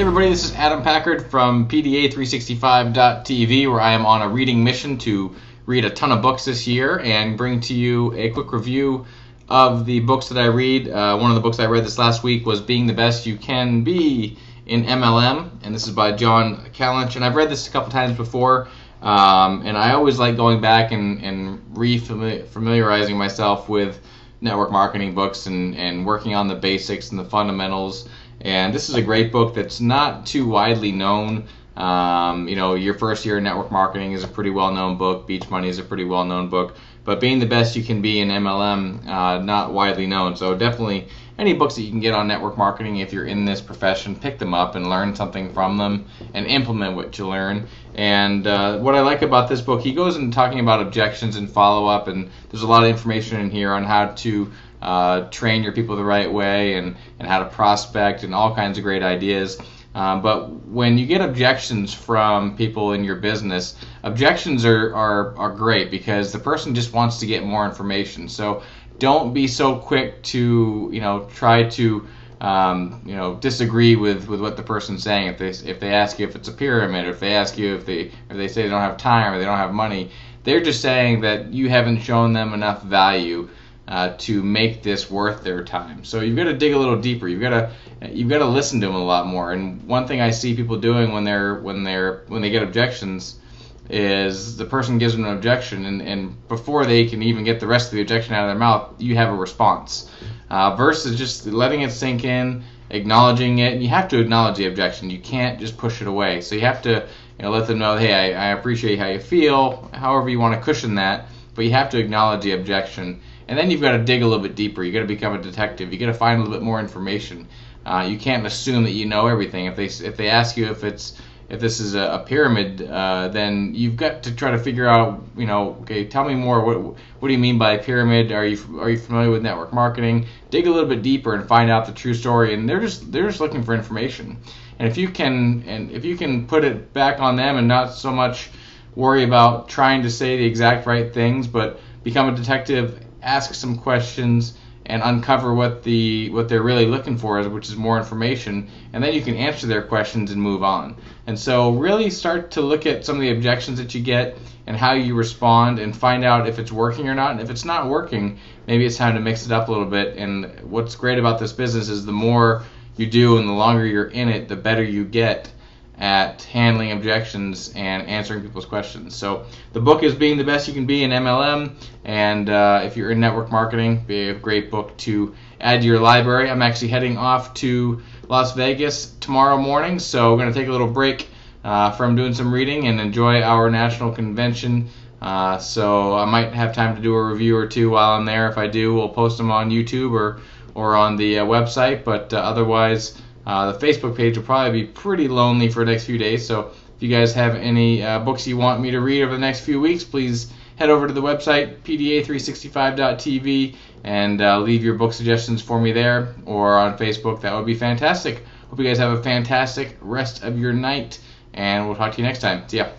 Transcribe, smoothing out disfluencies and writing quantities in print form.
Hey everybody, this is Adam Packard from PDA365.tv, where I am on a reading mission to read a ton of books this year and bring to you a quick review of the books that I read. One of the books I read this last week was Being the Best You Can Be in MLM, and this is by John Callench, and I've read this a couple times before, and I always like going back and familiarizing myself with network marketing books and working on the basics and the fundamentals. And this is a great book that's not too widely known. Your first year in network marketing is a pretty well-known book. Beach Money is a pretty well-known book. But Being the Best You Can Be in MLM, not widely known. So definitely any books that you can get on network marketing, if you're in this profession, pick them up and learn something from them and implement what you learn. And what I like about this book, he goes into talking about objections and follow-up, and there's a lot of information in here on how to train your people the right way and how to prospect and all kinds of great ideas. But when you get objections from people in your business, objections are great because the person just wants to get more information. So don't be so quick to try to disagree with what the person's saying. If they ask you if it's a pyramid, or if they ask you if they say they don't have time or they don't have money, they're just saying that you haven't shown them enough value to make this worth their time. So you've got to dig a little deeper. You've got to listen to them a lot more. And one thing I see people doing when they get objections is the person gives them an objection, and before they can even get the rest of the objection out of their mouth, you have a response. Versus just letting it sink in, acknowledging it. And you have to acknowledge the objection. You can't just push it away. So you have to let them know, hey, I appreciate how you feel, however you want to cushion that, but you have to acknowledge the objection. And then you've got to dig a little bit deeper. You've got to become a detective. You've got to find a little bit more information. You can't assume that you know everything. If they ask you if this is a pyramid, then you've got to try to figure out, okay, tell me more. What do you mean by a pyramid? Are you familiar with network marketing? Dig a little bit deeper and find out the true story. And they're just looking for information. And if you can put it back on them and not so much worry about trying to say the exact right things, but become a detective, ask some questions, and uncover what they're really looking for, which is more information, and then you can answer their questions and move on. And so really start to look at some of the objections that you get and how you respond, and find out if it's working or not. And if it's not working, maybe it's time to mix it up a little bit. And what's great about this business is the more you do and the longer you're in it, the better you get at handling objections and answering people's questions. So the book is Being the Best You Can Be in MLM, and if you're in network marketing, it'd be a great book to add to your library. I'm actually heading off to Las Vegas tomorrow morning, so we're going to take a little break from doing some reading and enjoy our national convention. So I might have time to do a review or two while I'm there. If I do, we'll post them on YouTube or on the website, but otherwise the Facebook page will probably be pretty lonely for the next few days. So if you guys have any books you want me to read over the next few weeks, please head over to the website, PDA365.tv, and leave your book suggestions for me there or on Facebook. That would be fantastic. Hope you guys have a fantastic rest of your night, and we'll talk to you next time. See ya.